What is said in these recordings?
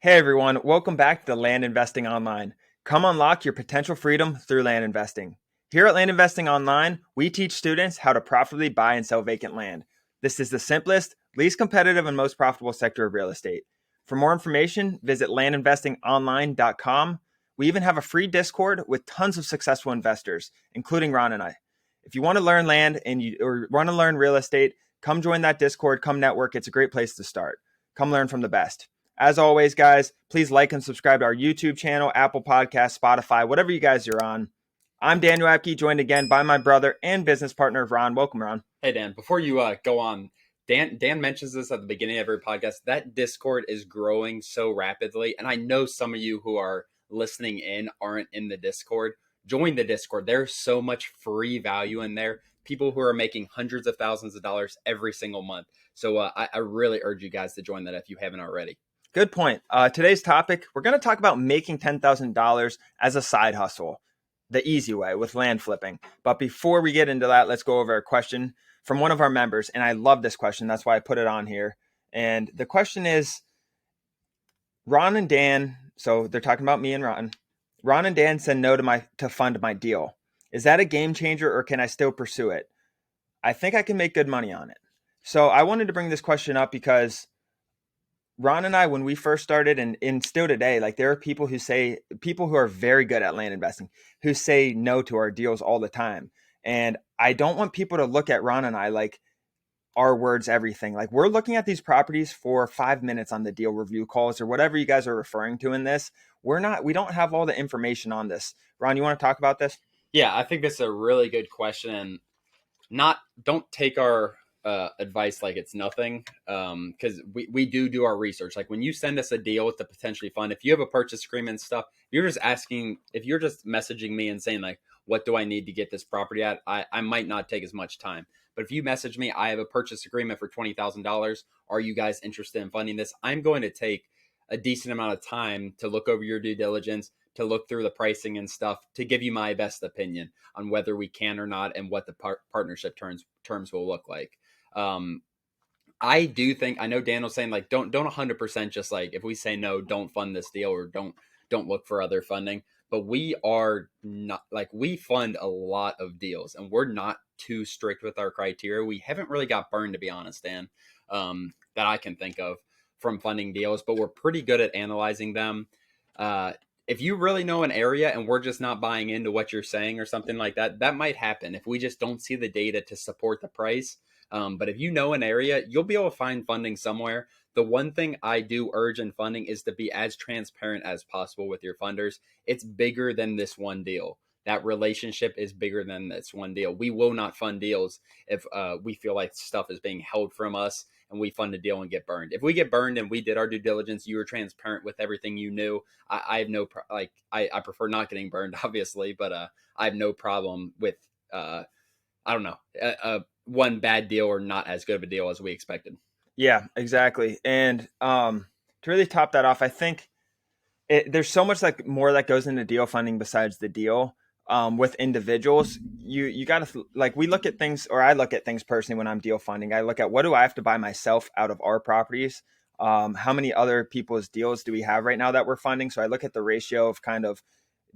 Hey everyone, welcome back to Land Investing Online. Come unlock your potential freedom through land investing. Here at Land Investing Online, we teach students how to profitably buy and sell vacant land. This is the simplest, least competitive, and most profitable sector of real estate. For more information, visit landinvestingonline.com. We even have a free Discord with tons of successful investors, including Ron and I. If you want to learn land or want to learn real estate, come join that Discord, come network. It's a great place to start. Come learn from the best. As always, guys, please like and subscribe to our YouTube channel, Apple Podcasts, Spotify, whatever you guys are on. I'm Daniel Apke, joined again by my brother and business partner, Ron. Welcome, Ron. Hey, Dan. Before you go on, Dan mentions this at the beginning of every podcast. That Discord is growing so rapidly, and I know some of you who are listening in aren't in the Discord. Join the Discord. There's so much free value in there. People who are making hundreds of thousands of dollars every single month. So I really urge you guys to join that if you haven't already. Good point. Today's topic, we're going to talk about making $10,000 as a side hustle, the easy way with land flipping. But before we get into that, let's go over a question from one of our members. And I love this question. That's why I put it on here. And the question is, Ron and Dan, so they're talking about me and Ron. Ron and Dan said no to fund my deal. Is that a game changer or can I still pursue it? I think I can make good money on it. So I wanted to bring this question up because Ron and I, when we first started and still today, like there are people who are very good at land investing who say no to our deals all the time. And I don't want people to look at Ron and I like our words, everything. Like we're looking at these properties for 5 minutes on the deal review calls or whatever you guys are referring to in this. We don't have all the information on this. Ron, you want to talk about this? Yeah, I think this is a really good question. And don't take our advice like it's nothing, because we do our research. Like when you send us a deal to potentially fund, if you have a purchase agreement and stuff, if you're just messaging me and saying like, what do I need to get this property at, I might not take as much time. But if you message me, I have a purchase agreement for $20,000, are you guys interested in funding this? I'm going to take a decent amount of time to look over your due diligence, to look through the pricing and stuff, to give you my best opinion on whether we can or not and what the partnership terms will look like. I do think, I know Dan was saying like, don't 100% just like, if we say no, don't fund this deal or don't look for other funding. But we are not like, we fund a lot of deals and we're not too strict with our criteria. We haven't really got burned, to be honest, Dan, that I can think of from funding deals, but we're pretty good at analyzing them. If you really know an area and we're just not buying into what you're saying or something like that, that might happen if we just don't see the data to support the price. But if you know an area, you'll be able to find funding somewhere. The one thing I do urge in funding is to be as transparent as possible with your funders. It's bigger than this one deal. That relationship is bigger than this one deal. We will not fund deals if we feel like stuff is being held from us and we fund a deal and get burned. If we get burned and we did our due diligence, you were transparent with everything you knew, I have no I prefer not getting burned, obviously, but I have no problem with I don't know, one bad deal or not as good of a deal as we expected. Yeah, exactly. And to really top that off, I think there's so much like more that goes into deal funding besides the deal. With individuals, you got to like, we look at things, or I look at things personally when I'm deal funding. I look at what do I have to buy myself out of our properties? How many other people's deals do we have right now that we're funding? So I look at the ratio of kind of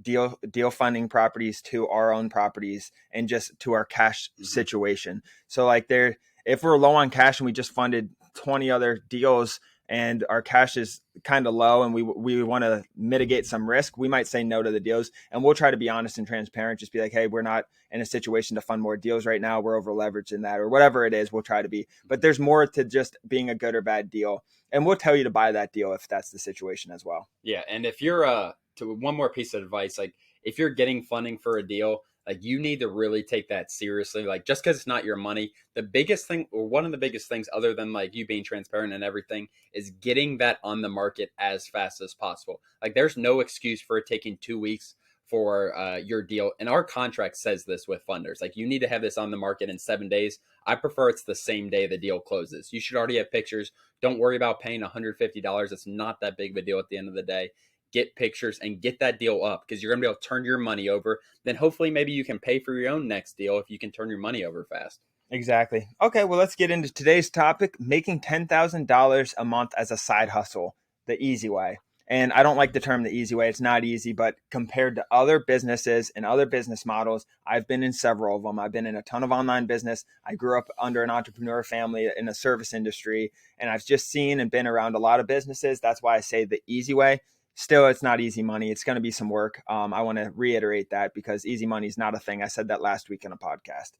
deal funding properties to our own properties and just to our cash situation. So like if we're low on cash and we just funded 20 other deals and our cash is kind of low and we want to mitigate some risk, we might say no to the deals, and we'll try to be honest and transparent. Just be like, hey, we're not in a situation to fund more deals right now. We're over leveraged in that, or whatever it is, we'll try to be. But there's more to just being a good or bad deal. And we'll tell you to buy that deal if that's the situation as well. Yeah. And if you're to one more piece of advice, like if you're getting funding for a deal, like you need to really take that seriously. Like just because it's not your money, the biggest thing, or one of the biggest things other than like you being transparent and everything, is getting that on the market as fast as possible. Like there's no excuse for it taking 2 weeks for your deal. And our contract says this with funders, like you need to have this on the market in 7 days. I prefer it's the same day the deal closes. You should already have pictures. Don't worry about paying $150. It's not that big of a deal at the end of the day. Get pictures and get that deal up, because you're going to be able to turn your money over. Then hopefully maybe you can pay for your own next deal if you can turn your money over fast. Exactly. Okay, well, let's get into today's topic, making $10,000 a month as a side hustle, the easy way. And I don't like the term the easy way. It's not easy, but compared to other businesses and other business models, I've been in several of them. I've been in a ton of online business. I grew up under an entrepreneur family in the service industry, and I've just seen and been around a lot of businesses. That's why I say the easy way. Still, it's not easy money. It's going to be some work. I want to reiterate that because easy money is not a thing. I said that last week in a podcast.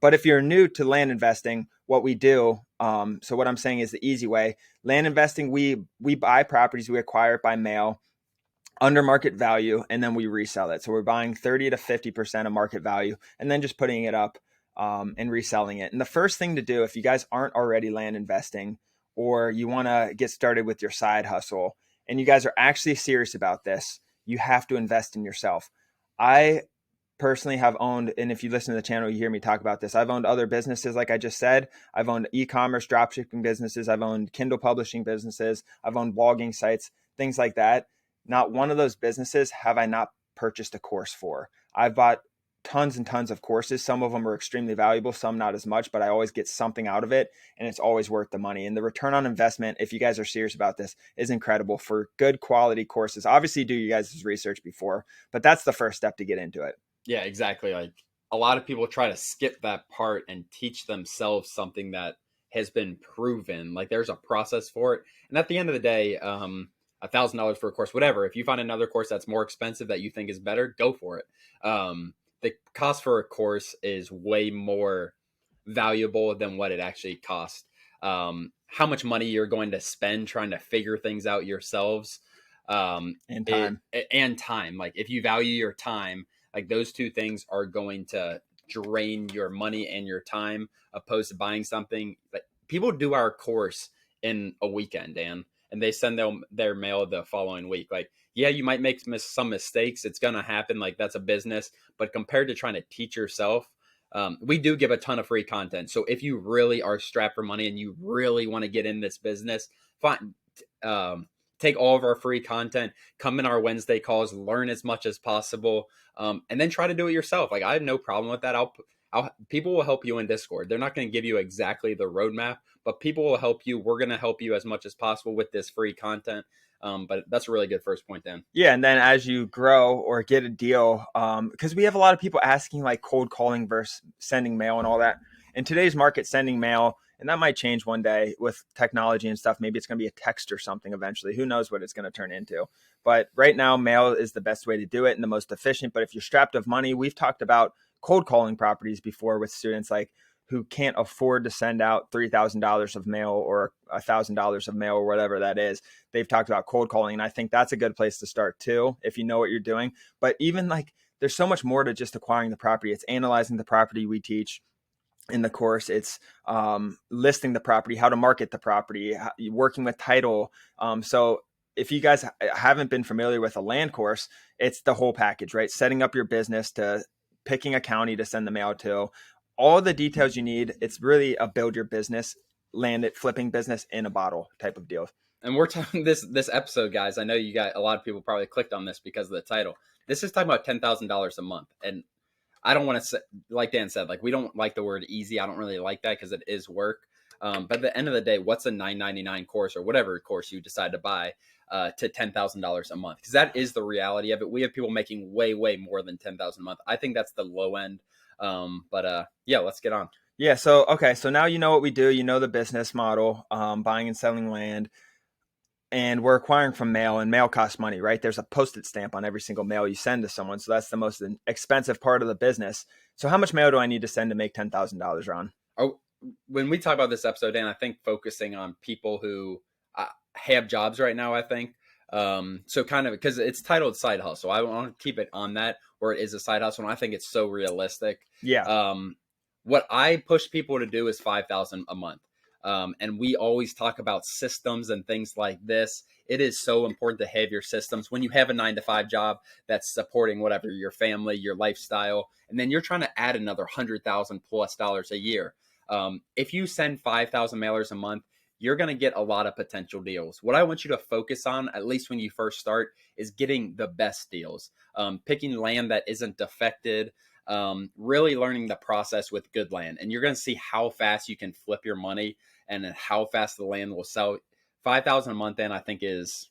But if you're new to land investing, what we do, so what I'm saying is the easy way. Land investing, we buy properties, we acquire it by mail under market value, and then we resell it. So we're buying 30 to 50% of market value and then just putting it up and reselling it. And the first thing to do, if you guys aren't already land investing or you want to get started with your side hustle and you guys are actually serious about this, you have to invest in yourself. I personally have owned, and if you listen to the channel, you hear me talk about this. I've owned other businesses, like I just said. I've owned e-commerce, dropshipping businesses. I've owned Kindle publishing businesses. I've owned blogging sites, things like that. Not one of those businesses have I not purchased a course for. I've bought tons and tons of courses. Some of them are extremely valuable, some not as much, but I always get something out of it, and it's always worth the money. And the return on investment, if you guys are serious about this, is incredible for good quality courses. Obviously, do you guys' research before, but that's the first step to get into it. Yeah, exactly. Like a lot of people try to skip that part and teach themselves something that has been proven. Like there's a process for it. And at the end of the day, $1,000 for a course, whatever. If you find another course that's more expensive that you think is better, go for it. The cost for a course is way more valuable than what it actually costs. How much money you're going to spend trying to figure things out yourselves, And time. and time. Like if you value your time, like those two things are going to drain your money and your time opposed to buying something. Like people do our course in a weekend, Dan, and they send their mail the following week. Like, yeah, you might make some mistakes. It's going to happen. Like that's a business, but compared to trying to teach yourself, we do give a ton of free content. So if you really are strapped for money and you really want to get in this business, fine. Take all of our free content, come in our Wednesday calls, learn as much as possible, and then try to do it yourself. Like I have no problem with that. People will help you in Discord. They're not going to give you exactly the roadmap, but people will help you. We're going to help you as much as possible with this free content. But that's a really good first point, Dan. Yeah, and then as you grow or get a deal, because we have a lot of people asking like cold calling versus sending mail and all that. In today's market, sending mail, and that might change one day with technology and stuff. Maybe it's going to be a text or something eventually. Who knows what it's going to turn into? But right now, mail is the best way to do it and the most efficient. But if you're strapped of money, we've talked about cold calling properties before with students like who can't afford to send out $3,000 of mail or $1,000 of mail or whatever that is. They've talked about cold calling. And I think that's a good place to start too, if you know what you're doing. But even like there's so much more to just acquiring the property. It's analyzing the property we teach in the course. It's listing the property, how to market the property, working with title. So if you guys haven't been familiar with a land course, it's the whole package, right? Setting up your business to picking a county to send the mail to, all the details you need. It's really a build your business, land it, flipping business in a bottle type of deal. And we're talking this episode, guys. I know you got a lot of people probably clicked on this because of the title. This is talking about $10,000 a month, and I don't want to say, like Dan said, like we don't like the word easy. I don't really like that because it is work. But at the end of the day, what's a $9.99 course or whatever course you decide to buy to $10,000 a month? Because that is the reality of it. We have people making way more than $10,000 a month. I think that's the low end. Yeah, let's get on. Yeah. So, okay. So now you know what we do. You know the business model, buying and selling land. And we're acquiring from mail, and mail costs money, right? There's a postage stamp on every single mail you send to someone. So that's the most expensive part of the business. So how much mail do I need to send to make $10,000, Ron? Oh, when we talk about this episode, Dan, I think focusing on people who have jobs right now, I think. So kind of because it's titled side hustle. I want to keep it on that where it is a side hustle. And I think it's so realistic. Yeah. What I push people to do is $5,000 a month. And we always talk about systems and things like this. It is so important to have your systems when you have a 9-to-5 job that's supporting whatever your family, your lifestyle, and then you're trying to add another $100,000+ a year. If you send 5,000 mailers a month, you're going to get a lot of potential deals. What I want you to focus on, at least when you first start, is getting the best deals, picking land that isn't defected, really learning the process with good land. And you're going to see how fast you can flip your money and how fast the land will sell. 5,000 a month, then I think is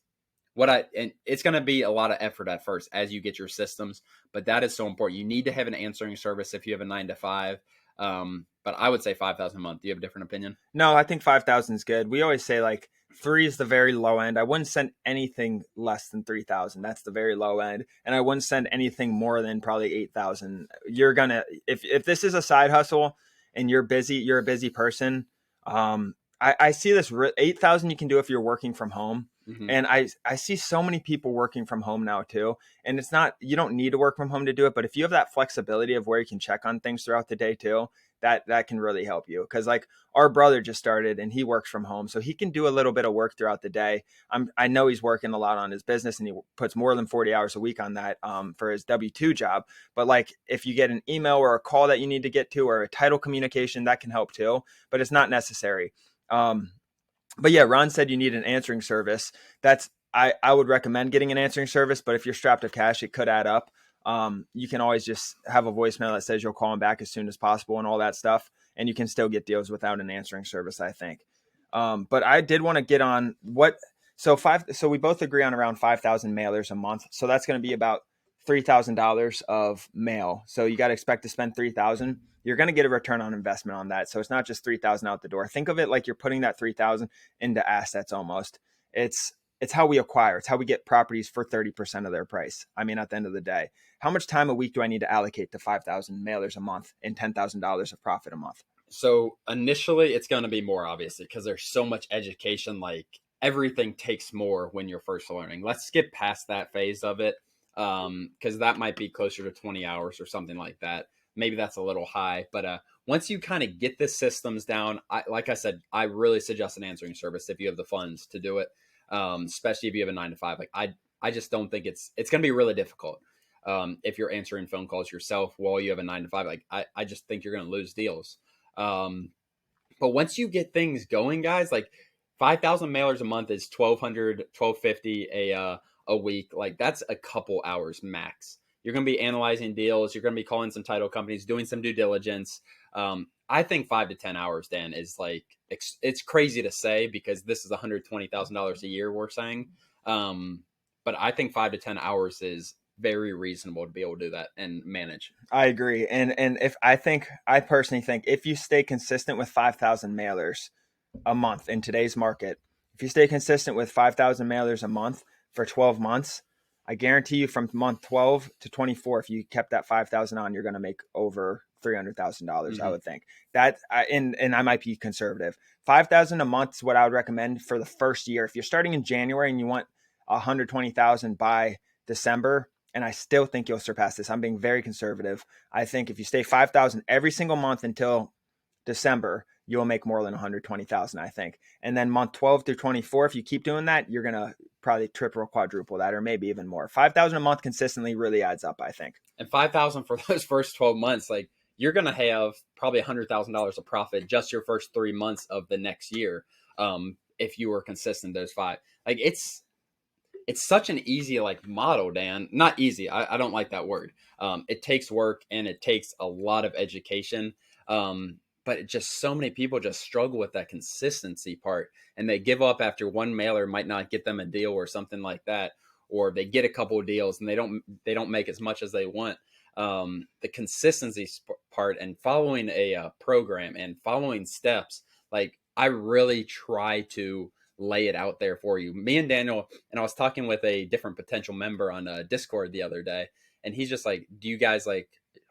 And it's going to be a lot of effort at first as you get your systems, but that is so important. You need to have an answering service if you have a 9 to 5. But I would say 5,000 a month. Do you have a different opinion? No, I think 5,000 is good. We always say like three is the very low end. I wouldn't send anything less than 3,000. That's the very low end. And I wouldn't send anything more than probably 8,000. You're going to, if this is a side hustle and you're busy, you're a busy person. I see this 8,000 you can do if you're working from home. Mm-hmm. And I see so many people working from home now too. And it's not, you don't need to work from home to do it. But if you have that flexibility of where you can check on things throughout the day too, that can really help you. Cause like our brother just started and he works from home. So he can do a little bit of work throughout the day. I know he's working a lot on his business and he puts more than 40 hours a week on that for his W-2 job. But like if you get an email or a call that you need to get to or a title communication, that can help too, but it's not necessary. But yeah, Ron said you need an answering service. I would recommend getting an answering service, but if you're strapped of cash, it could add up. You can always just have a voicemail that says you'll call him back as soon as possible and all that stuff. And you can still get deals without an answering service, I think. But I did want to get on so we both agree on around 5,000 mailers a month. So that's going to be about $3,000 of mail. So you got to expect to spend 3,000. You're going to get a return on investment on that. So it's not just 3,000 out the door. Think of it like you're putting that 3,000 into assets almost. It's how we acquire. It's how we get properties for 30% of their price. I mean, at the end of the day, how much time a week do I need to allocate to 5,000 mailers a month and $10,000 of profit a month? So initially it's going to be more, obviously, because there's so much education. Like everything takes more when you're first learning. Let's skip past that phase of it. Because that might be closer to 20 hours or something like that. Maybe that's a little high, but once you kind of get the systems down, like I said, I really suggest an answering service if you have the funds to do it, especially if you have a 9 to 5. Like I just don't think it's going to be really difficult if you're answering phone calls yourself while you have a 9 to 5. Like I just think you're going to lose deals. But once you get things going, guys, like 5,000 mailers a month is 1,200, 1,250 a week. Like that's a couple hours max. You're going to be analyzing deals. You're going to be calling some title companies, doing some due diligence. I think 5 to 10 hours, Dan, is like, it's crazy to say because this is $120,000 a year we're saying. But I think 5 to 10 hours is very reasonable to be able to do that and manage. I agree. And if I personally think if you stay consistent with 5,000 mailers a month in today's market, if you stay consistent with 5,000 mailers a month for 12 months, I guarantee you from month 12 to 24, if you kept that 5,000 on, you're going to make over $300,000. Mm-hmm. I would think and I might be conservative. 5,000 a month is what I would recommend for the first year. If you're starting in January and you want 120,000 by December, and I still think you'll surpass this. I'm being very conservative. I think if you stay 5,000 every single month until December, you'll make more than 120,000, I think. And then month 12 through 24, if you keep doing that, you're going to probably triple or quadruple that, or maybe even more. 5,000 a month consistently really adds up, I think. And 5,000 for those first 12 months, like you're going to have probably $100,000 of profit just your first 3 months of the next year. If you were consistent those five, like it's such an easy like model, Dan. Not easy. I don't like that word. It takes work and it takes a lot of education. But it just so many people just struggle with that consistency part and they give up after one mailer might not get them a deal or something like that, or they get a couple of deals and they don't make as much as they want. The consistency part and following a program and following steps, like I really try to lay it out there for you. Me and Daniel, and I was talking with a different potential member on Discord the other day, and he's just like, do you guys like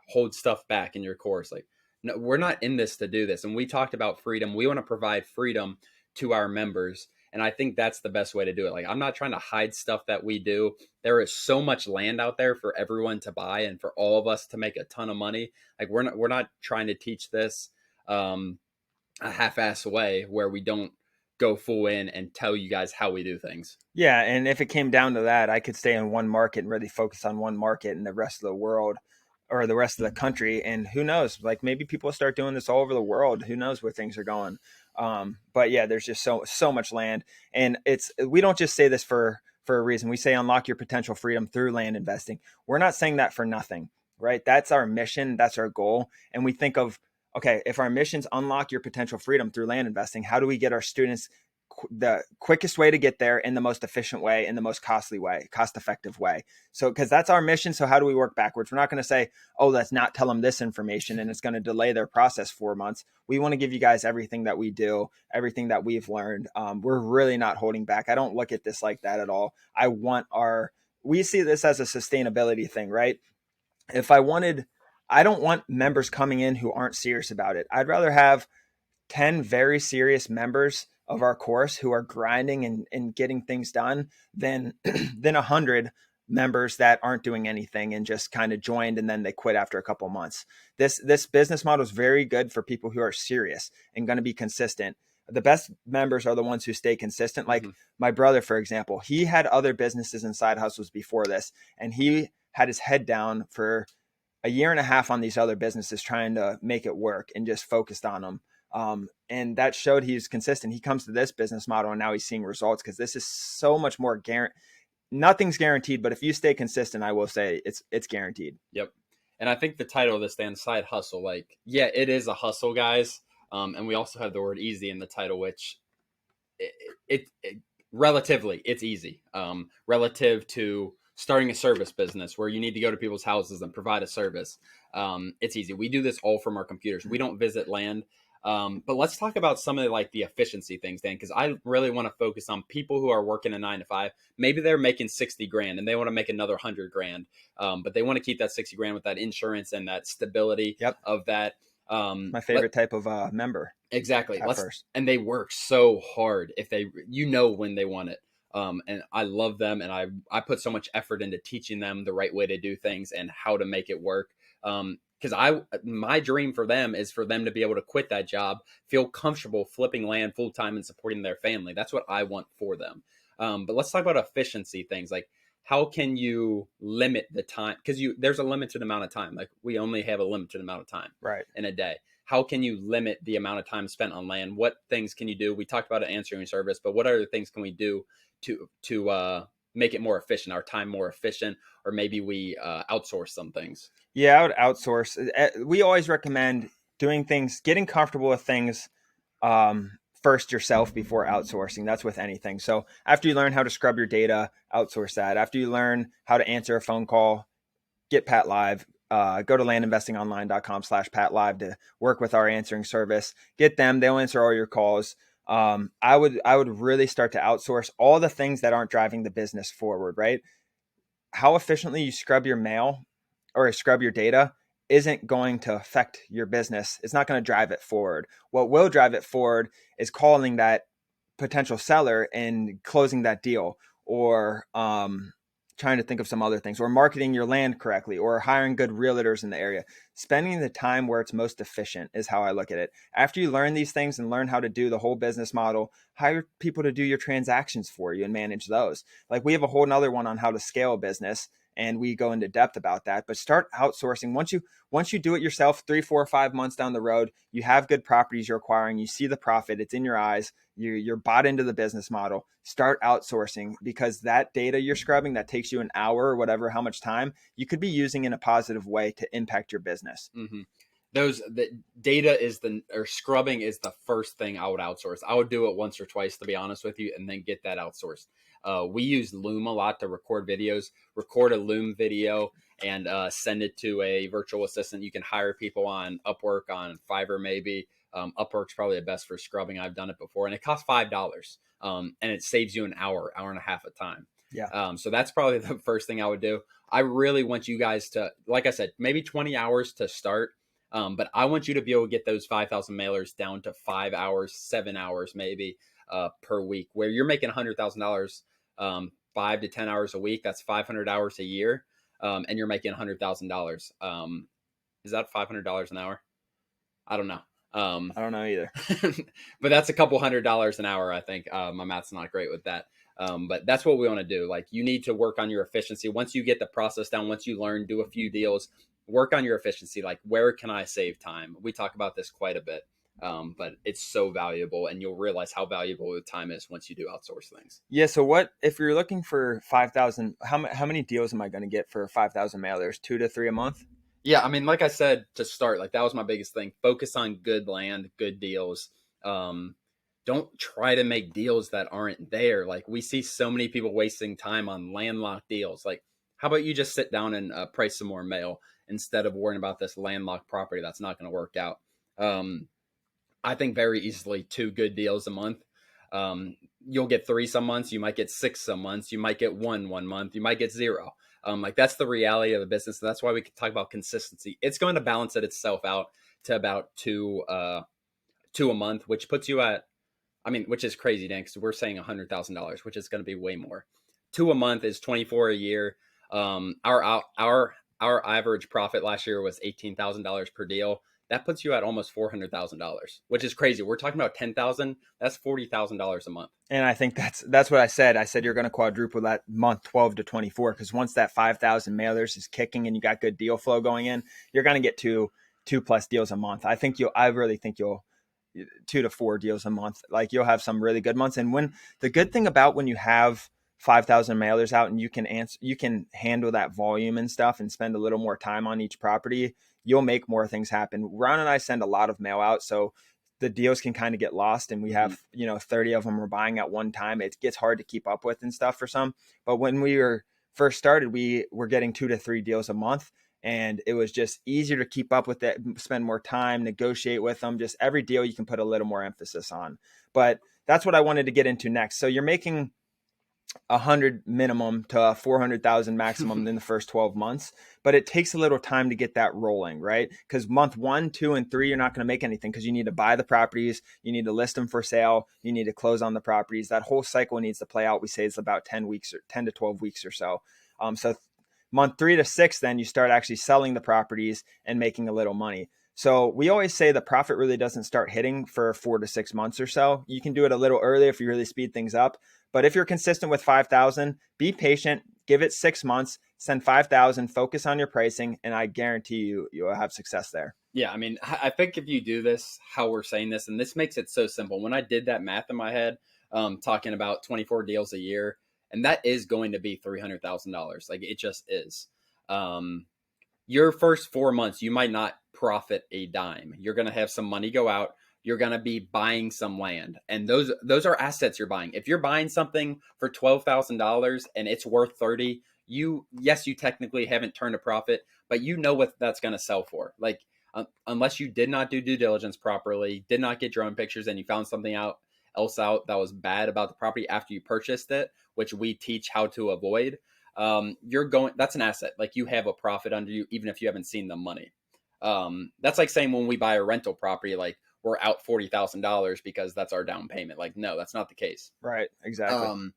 hold stuff back in your course? Like, no, we're not in this to do this. And we talked about freedom. We want to provide freedom to our members. And I think that's the best way to do it. Like, I'm not trying to hide stuff that we do. There is so much land out there for everyone to buy and for all of us to make a ton of money. Like, we're not trying to teach this a half-ass way where we don't go full in and tell you guys how we do things. Yeah, and if it came down to that, I could stay in one market and really focus on one market and the rest of the world or the rest of the country. And who knows, like maybe people start doing this all over the world. Who knows where things are going. But yeah, there's just so much land. And we don't just say this for a reason. We say unlock your potential freedom through land investing. We're not saying that for nothing, right? That's our mission. That's our goal. And we think of, okay, if our mission's unlock your potential freedom through land investing, how do we get our students the quickest way to get there in the most efficient way, in the most cost effective way. So, because that's our mission. So how do we work backwards? We're not going to say, oh, let's not tell them this information and it's going to delay their process 4 months. We want to give you guys everything that we do, everything that we've learned. We're really not holding back. I don't look at this like that at all. We see this as a sustainability thing, right? If I don't want members coming in who aren't serious about it. I'd rather have 10 very serious members of our course who are grinding and getting things done than than 100 members that aren't doing anything and just kind of joined and then they quit after a couple of months. This business model is very good for people who are serious and going to be consistent. The best members are the ones who stay consistent. Like my brother, for example, he had other businesses and side hustles before this, and he had his head down for a year and a half on these other businesses trying to make it work and just focused on them. And that showed he's consistent. He comes to this business model and now he's seeing results because this is so much more nothing's guaranteed, but if you stay consistent, I will say it's guaranteed. Yep. And I think the title of this stands side hustle. Like, yeah, it is a hustle, guys. And we also have the word easy in the title, which it relatively it's easy. Relative to starting a service business where you need to go to people's houses and provide a service. It's easy. We do this all from our computers. We don't visit land. But let's talk about some of the efficiency things, Dan, because I really want to focus on people who are working a 9 to 5. Maybe they're making 60 grand and they want to make another 100 grand. But they want to keep that 60 grand with that insurance and that stability of that. My favorite type of member. Exactly. And they work so hard if when they want it. And I love them, and I put so much effort into teaching them the right way to do things and how to make it work. Because my dream for them is for them to be able to quit that job, feel comfortable flipping land full time and supporting their family. That's what I want for them. But let's talk about efficiency things. Like, how can you limit the time? Because there's a limited amount of time. Like, we only have a limited amount of time in a day. How can you limit the amount of time spent on land? What things can you do? We talked about an answering service, but what other things can we do to make it more efficient, our time more efficient, or maybe we outsource some things? Yeah, I would outsource. We always recommend doing things, getting comfortable with things first yourself before outsourcing. That's with anything. So after you learn how to scrub your data, outsource that. After you learn how to answer a phone call, get Pat Live. Go to landinvestingonline.com/PatLive to work with our answering service. Get them. They'll answer all your calls. I would really start to outsource all the things that aren't driving the business forward, right? How efficiently you scrub your mail or scrub your data isn't going to affect your business. It's not going to drive it forward. What will drive it forward is calling that potential seller and closing that deal, or trying to think of some other things, or marketing your land correctly, or hiring good realtors in the area. Spending the time where it's most efficient is how I look at it. After you learn these things and learn how to do the whole business model, hire people to do your transactions for you and manage those. Like, we have a whole nother one on how to scale a business, and we go into depth about that. But start outsourcing. Once you do it yourself, 3, 4, 5 months down the road, you have good properties you're acquiring, you see the profit, it's in your eyes, you're bought into the business model. Start outsourcing, because that data you're scrubbing that takes you an hour or whatever, how much time, you could be using in a positive way to impact your business. Mm-hmm. The data scrubbing is the first thing I would outsource. I would do it once or twice, to be honest with you, and then get that outsourced. We use Loom a lot to record videos. Record a Loom video and send it to a virtual assistant. You can hire people on Upwork, on Fiverr maybe. Upwork's probably the best for scrubbing. I've done it before, and it costs $5. And it saves you an hour and a half of time. Yeah. So that's probably the first thing I would do. I really want you guys to, like I said, maybe 20 hours to start. But I want you to be able to get those 5,000 mailers down to 5 hours, 7 hours maybe per week, where you're making $100,000, 5 to 10 hours a week. That's 500 hours a year. And you're making $100,000. Is that $500 an hour? I don't know. I don't know either. But that's a couple $100 an hour, I think. My math's not great with that. But that's what we want to do. Like, you need to work on your efficiency. Once you get the process down, once you learn, do a few deals, work on your efficiency. Like, where can I save time? We talk about this quite a bit. But it's so valuable, and you'll realize how valuable the time is once you do outsource things. Yeah. So what, if you're looking for 5,000, how many deals am I going to get for 5,000 mailers? 2 to 3 a month? Yeah. I mean, like I said, to start, like, that was my biggest thing. Focus on good land, good deals. Don't don't try to make deals that aren't there. Like we see so many people wasting time on landlocked deals. Like, how about you just sit down and price some more mail instead of worrying about this landlocked property that's not going to work out? I think very easily 2 good deals a month. You'll get 3 some months, you might get 6 some months, you might get one month, you might get 0. Like that's the reality of the business. That's why we can talk about consistency. It's going to balance it itself out to about two a month, which puts you at, I mean, which is crazy, Dan, because we're saying $100,000, which is going to be way more. 2 a month is 24 a year. Our average profit last year was $18,000 per deal. That puts you at almost $400,000, which is crazy. We're talking about 10,000. That's $40,000 a month. And I think that's what I said. I said you're going to quadruple that month 12 to 24, because once that 5,000 mailers is kicking and you got good deal flow going in, you're going to get two plus deals a month. I really think you'll 2 to 4 deals a month. Like you'll have some really good months. And when the good thing about when you have 5,000 mailers out and you can handle that volume and stuff and spend a little more time on each property, you'll make more things happen. Ron and I send a lot of mail out, so the deals can kind of get lost, and we have 30 of them we're buying at one time. It gets hard to keep up with and stuff for some. But when we were first started, we were getting 2 to 3 deals a month, and it was just easier to keep up with it, spend more time, negotiate with them. Just every deal you can put a little more emphasis on. But that's what I wanted to get into next. So you're making 100 minimum to 400,000 maximum in the first 12 months, but it takes a little time to get that rolling, right? Because month 1, 2, and 3, you're not going to make anything, because you need to buy the properties, you need to list them for sale, you need to close on the properties. That whole cycle needs to play out. We say it's about 10 to 12 weeks or so. So month 3 to 6, then you start actually selling the properties and making a little money. So we always say the profit really doesn't start hitting for 4 to 6 months or so. You can do it a little earlier if you really speed things up. But if you're consistent with 5,000, be patient, give it 6 months, send 5,000, focus on your pricing, and I guarantee you'll have success there. Yeah, I mean, I think if you do this, how we're saying this, and this makes it so simple. When I did that math in my head, talking about 24 deals a year, and that is going to be $300,000. Like it just is. Your first 4 months, you might not profit a dime. You're going to have some money go out. You're going to be buying some land, and those are assets you're buying. If you're buying something for $12,000 and it's worth 30, you technically haven't turned a profit, but you know what that's going to sell for. Like unless you did not do due diligence properly, did not get drone pictures, and you found something else out that was bad about the property after you purchased it, which we teach how to avoid. That's an asset. Like you have a profit under you, even if you haven't seen the money. That's like saying when we buy a rental property, like we're out $40,000 because that's our down payment. Like, no, that's not the case. Right. Exactly.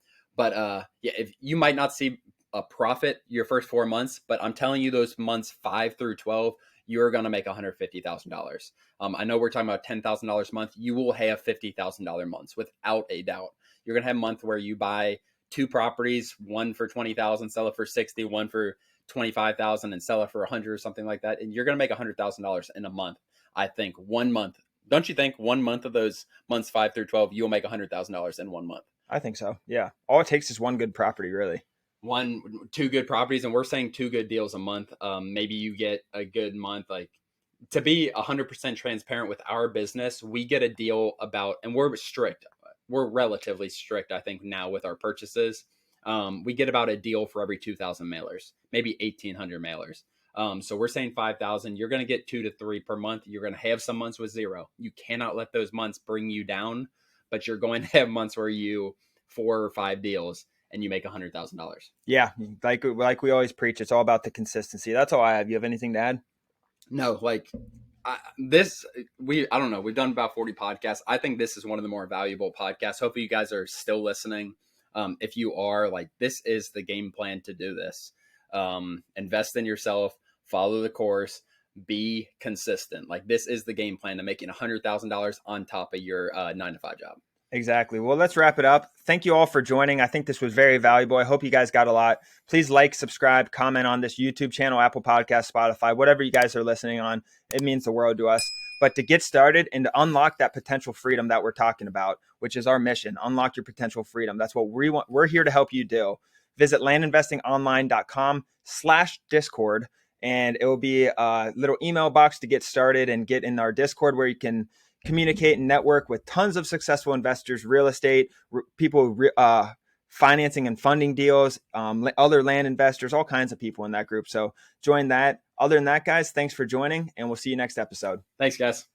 If you might not see a profit your first 4 months, but I'm telling you, those months 5 through 12, you're going to make $150,000. I know we're talking about $10,000 a month. You will have $50,000 months without a doubt. You're going to have a month where you buy 2 properties, one for 20,000, sell it for 60, one for 25,000 and sell it for 100 or something like that. And you're going to make $100,000 in a month. I think 1 month. Don't you think 1 month of those months 5 through 12, you'll make $100,000 in 1 month? I think so. Yeah. All it takes is one good property, really. 2 good properties, and we're saying 2 good deals a month. Maybe you get a good month. Like, to be 100% transparent with our business, we get a deal about, and we're strict. We're relatively strict, I think, now with our purchases. We get about a deal for every 2,000 mailers, maybe 1,800 mailers. So we're saying 5,000. You're going to get 2 to 3 per month. You're going to have some months with 0. You cannot let those months bring you down, but you're going to have months where you 4 or 5 deals and you make $100,000. Yeah, like we always preach, it's all about the consistency. That's all I have. You have anything to add? No, I don't know. We've done about 40 podcasts. I think this is one of the more valuable podcasts. Hopefully you guys are still listening. If you are, like, this is the game plan to do this. Invest in yourself, follow the course, be consistent. Like, this is the game plan to making $100,000 on top of your 9-to-5 job. Exactly. Well, let's wrap it up. Thank you all for joining. I think this was very valuable. I hope you guys got a lot. Please like, subscribe, comment on this YouTube channel, Apple Podcast, Spotify, whatever you guys are listening on. It means the world to us. But to get started and to unlock that potential freedom that we're talking about, which is our mission, unlock your potential freedom. That's what we want. We're here to help you do. Visit landinvestingonline.com/Discord, and it will be a little email box to get started and get in our Discord where you can communicate and network with tons of successful investors, real estate, people financing and funding deals, other land investors, all kinds of people in that group. So join that. Other than that, guys, thanks for joining, and we'll see you next episode. Thanks, guys.